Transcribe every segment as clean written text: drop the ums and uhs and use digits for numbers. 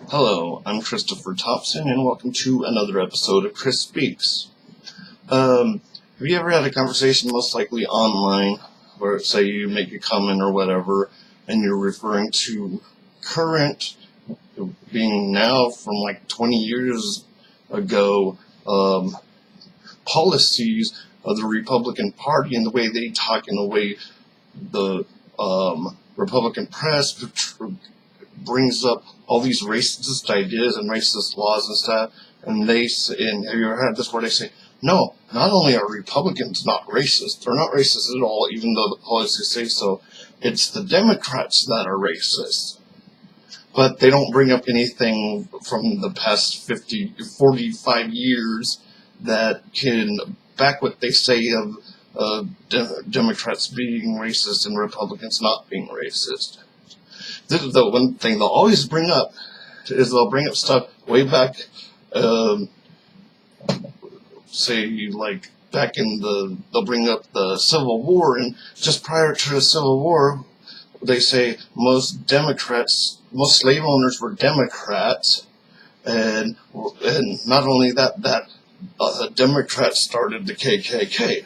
Hello, I'm Christopher Thompson, and welcome to another episode of Chris Speaks. Have you ever had a conversation, most likely online, where say you make a comment or whatever, and you're referring to current, being now from like 20 years ago, policies of the Republican Party and the way they talk and the way the Republican press brings up all these racist ideas and racist laws and stuff, and have you ever had this where they say, no, not only are Republicans not racist, they're not racist at all, even though the policies say so, it's the Democrats that are racist. But they don't bring up anything from the past 45 years that can back what they say of Democrats being racist and Republicans not being racist. The one thing they'll always bring up is they'll bring up stuff way back, say like back in they'll bring up the Civil War, and just prior to the Civil War, they say most slave owners were Democrats, and not only that, Democrats started the KKK.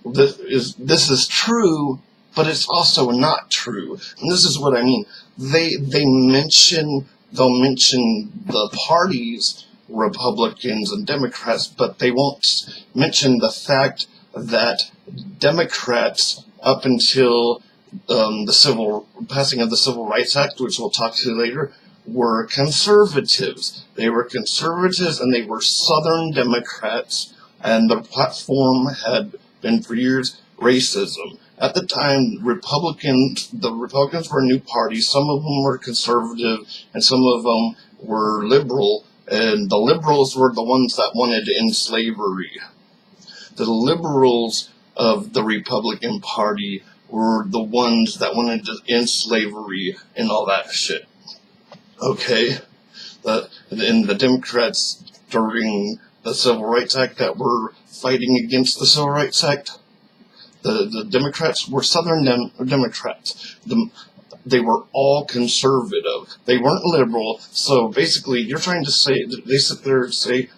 This is true, but it's also not true. And this is what I mean. They'll mention the parties, Republicans and Democrats, but they won't mention the fact that Democrats, up until the passing of the Civil Rights Act, which we'll talk to later, were conservatives. They were conservatives, and they were Southern Democrats, and their platform had been for years racism. At the time, the Republicans were a new party. Some of them were conservative, and some of them were liberal, and the liberals were the ones that wanted to end slavery. The liberals of the Republican Party were the ones that wanted to end slavery and all that shit. Okay? And the Democrats during the Civil Rights Act that were fighting against the Civil Rights Act, the Democrats were Southern Democrats. They were all conservative. They weren't liberal. So basically, you're trying to say, they sit there and say,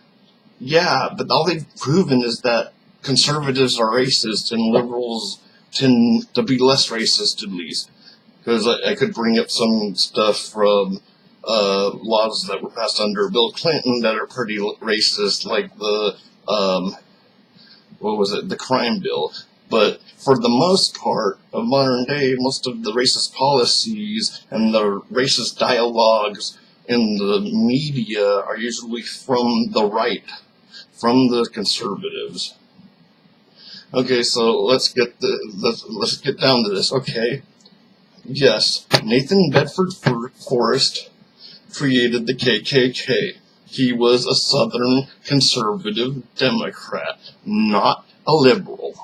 yeah, but all they've proven is that conservatives are racist and liberals tend to be less racist, at least. Because I could bring up some stuff from laws that were passed under Bill Clinton that are pretty racist, like the crime bill. But for the most part of modern day, most of the racist policies and the racist dialogues in the media are usually from the right, from the conservatives. Okay, so let's get down to this. Okay, yes, Nathan Bedford Forrest created the KKK. He was a Southern conservative Democrat, not a liberal.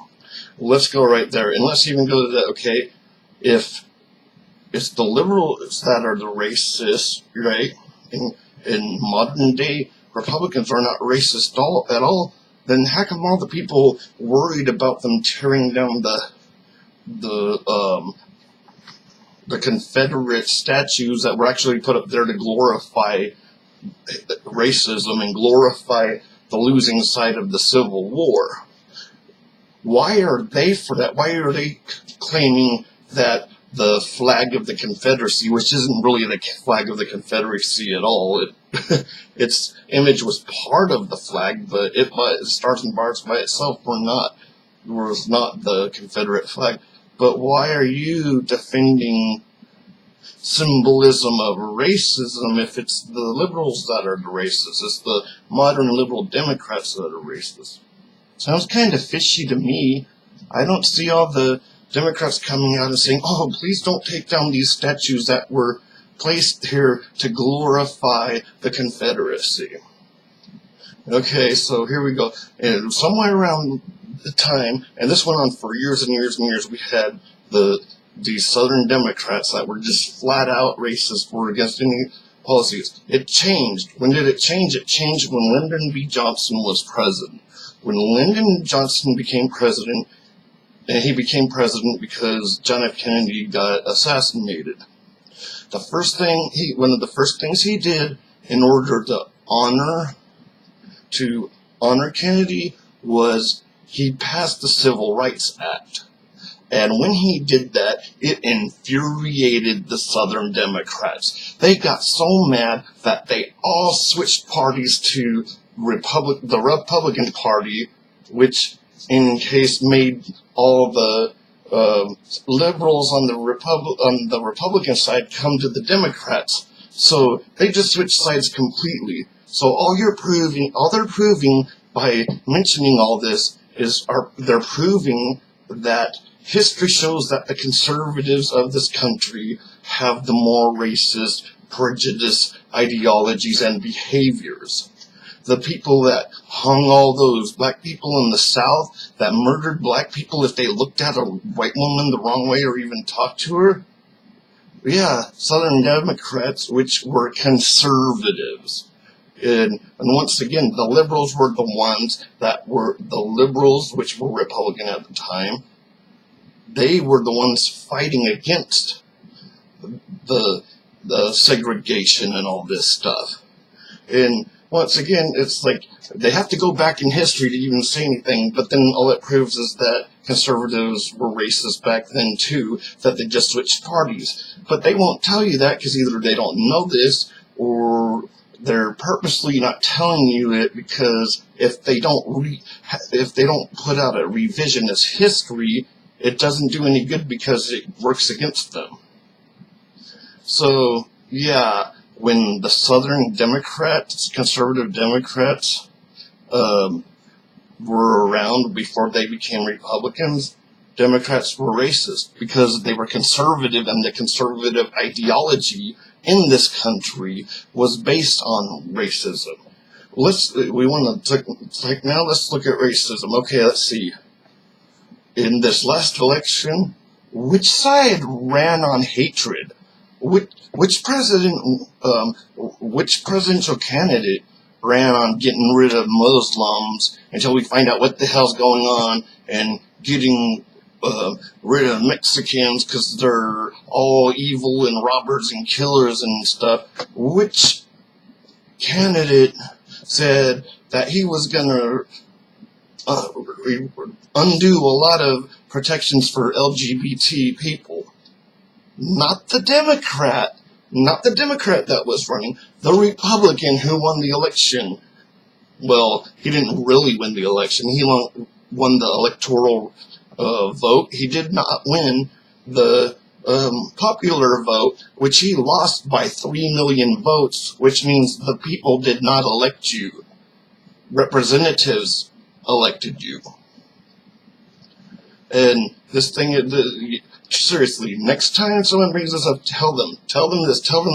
Let's go right there, and let's even go to that. Okay, if it's the liberals that are the racists, right? In modern day, Republicans are not racist at all. Then how come all the people worried about them tearing down the Confederate statues that were actually put up there to glorify racism and glorify the losing side of the Civil War? Why are they for that? Why are they claiming that the flag of the Confederacy, which isn't really the flag of the Confederacy at all, its image was part of the flag, but stars and bars by itself was not the Confederate flag. But why are you defending symbolism of racism if it's the liberals that are the racists? It's the modern liberal Democrats that are racist. Sounds kind of fishy to me. I don't see all the Democrats coming out and saying, oh, please don't take down these statues that were placed here to glorify the Confederacy. Okay, so here we go. And somewhere around the time, and this went on for years and years and years, we had these Southern Democrats that were just flat out racist, were against any policies. It changed. When did it change? It changed when Lyndon B. Johnson was president. When Lyndon Johnson became president, and he became president because John F. Kennedy got assassinated. one of the first things he did in order to honor Kennedy was he passed the Civil Rights Act. And when he did that, it infuriated the Southern Democrats. They got so mad that they all switched parties to the Republican Party, which in case made all the liberals on the Republican side come to the Democrats. So they just switched sides completely. So all they're proving by mentioning all this is they're proving that history shows that the conservatives of this country have the more racist, prejudiced ideologies and behaviors. The people that hung all those black people in the South, that murdered black people if they looked at a white woman the wrong way or even talked to her, yeah, Southern Democrats, which were conservatives. And once again, the liberals were the ones that were the liberals, which were Republican at the time. They were the ones fighting against the segregation and all this stuff. And once again, it's like they have to go back in history to even say anything, but then all it proves is that conservatives were racist back then too, that they just switched parties. But they won't tell you that because either they don't know this or they're purposely not telling you it, because if they don't put out a revisionist history, it doesn't do any good because it works against them. So, yeah, when the Southern Democrats, conservative Democrats, were around before they became Republicans, Democrats were racist because they were conservative, and the conservative ideology in this country was based on racism. Let's look at racism. Okay, let's see. In this last election, which side ran on hatred? Which presidential candidate ran on getting rid of Muslims until we find out what the hell's going on, and getting rid of Mexicans because they're all evil and robbers and killers and stuff? Which candidate said that he was going to undo a lot of protections for LGBT people? Not the Democrat. Not the Democrat that was running. The Republican who won the election. Well, he didn't really win the election. He won the electoral vote. He did not win the popular vote, which he lost by 3 million votes, which means the people did not elect you. Representatives elected you. And this thing, seriously, next time someone brings this up, tell them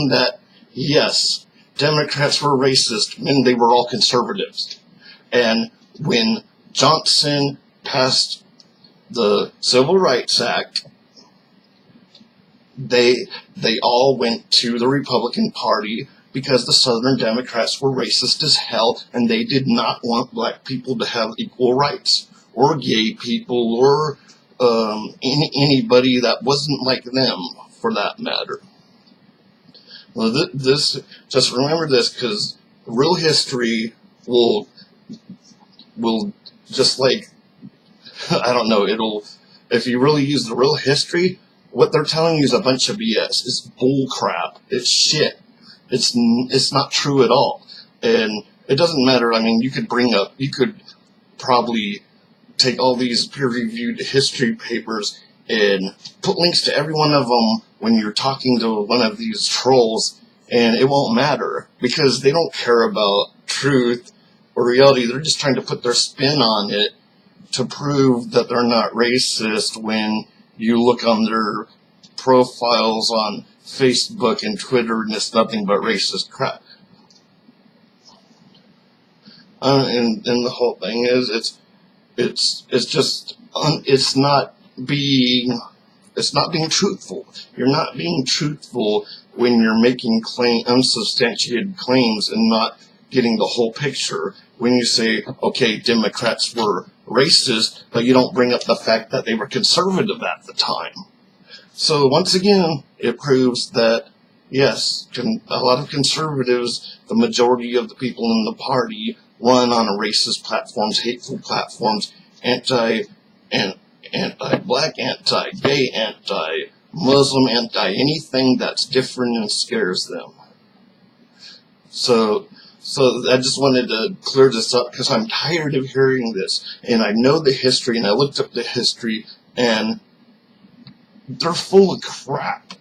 that, yes, Democrats were racist when they were all conservatives. And when Johnson passed the Civil Rights Act, they all went to the Republican Party because the Southern Democrats were racist as hell, and they did not want black people to have equal rights, or gay people, or anybody that wasn't like them, for that matter. Well, just remember this, because real history will just like, I don't know, if you really use the real history, what they're telling you is a bunch of BS. It's bull crap. It's shit. It's not true at all. And it doesn't matter. I mean, you could probably take all these peer-reviewed history papers and put links to every one of them when you're talking to one of these trolls, and it won't matter, because they don't care about truth or reality. They're just trying to put their spin on it to prove that they're not racist when you look on their profiles on Facebook and Twitter, and it's nothing but racist crap. And the whole thing is, it's not being truthful. You're not being truthful when you're making unsubstantiated claims and not getting the whole picture. When you say, okay, Democrats were racist, but you don't bring up the fact that they were conservative at the time. So once again, it proves that yes, a lot of conservatives, the majority of the people in the party, run on racist platforms, hateful platforms, anti and anti-black, anti-gay, anti-Muslim, anti-anything that's different and scares them. So I just wanted to clear this up because I'm tired of hearing this, and I know the history, and I looked up the history, and they're full of crap.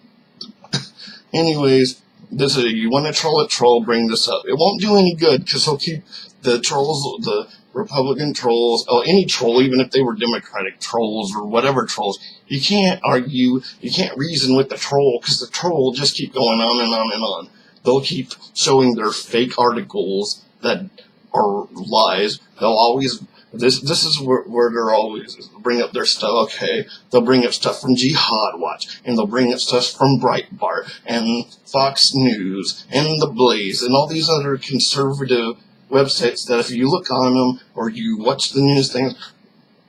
Anyways, you want to troll a troll, bring this up. It won't do any good because he'll keep the trolls, the Republican trolls, any troll, even if they were Democratic trolls or whatever trolls. You can't argue, you can't reason with the troll because the troll will just keep going on and on and on. They'll keep showing their fake articles that are lies. They'll always, this is where they're always bring up their stuff. Okay, they'll bring up stuff from Jihad Watch, and they'll bring up stuff from Breitbart, and Fox News, and The Blaze, and all these other conservative websites that if you look on them, or you watch the news things,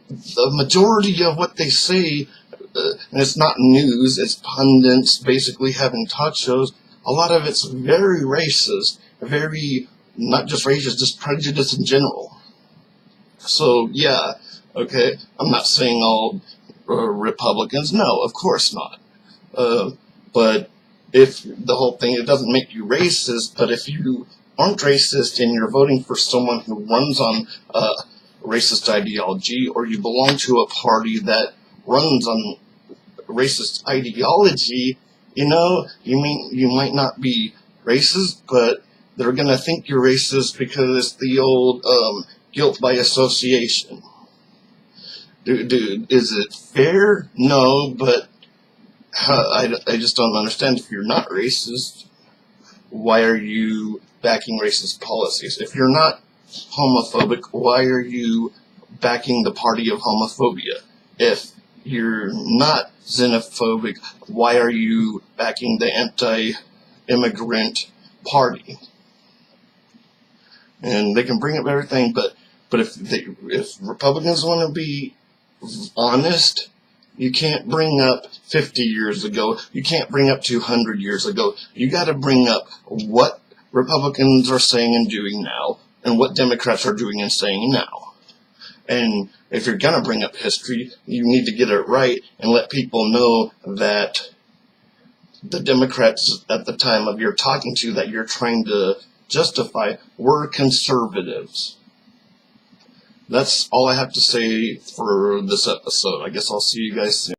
the majority of what they say, and it's not news, it's pundits basically having talk shows, a lot of it's very racist, very, not just racist, just prejudice in general. So, yeah, okay, I'm not saying all Republicans, no, of course not. But if the whole thing, it doesn't make you racist, but if you aren't racist and you're voting for someone who runs on racist ideology, or you belong to a party that runs on racist ideology, you might not be racist, but they're going to think you're racist because it's the old guilt by association. Dude, is it fair? No, but I just don't understand. If you're not racist, why are you backing racist policies? If you're not homophobic, why are you backing the party of homophobia? If you're not xenophobic, why are you backing the anti-immigrant party? And they can bring up everything, but if Republicans want to be honest, you can't bring up 50 years ago. You can't bring up 200 years ago. You got to bring up what Republicans are saying and doing now, and what Democrats are doing and saying now. And if you're going to bring up history, you need to get it right and let people know that the Democrats at the time of your talking to that you're trying to justify were conservatives. That's all I have to say for this episode. I guess I'll see you guys soon.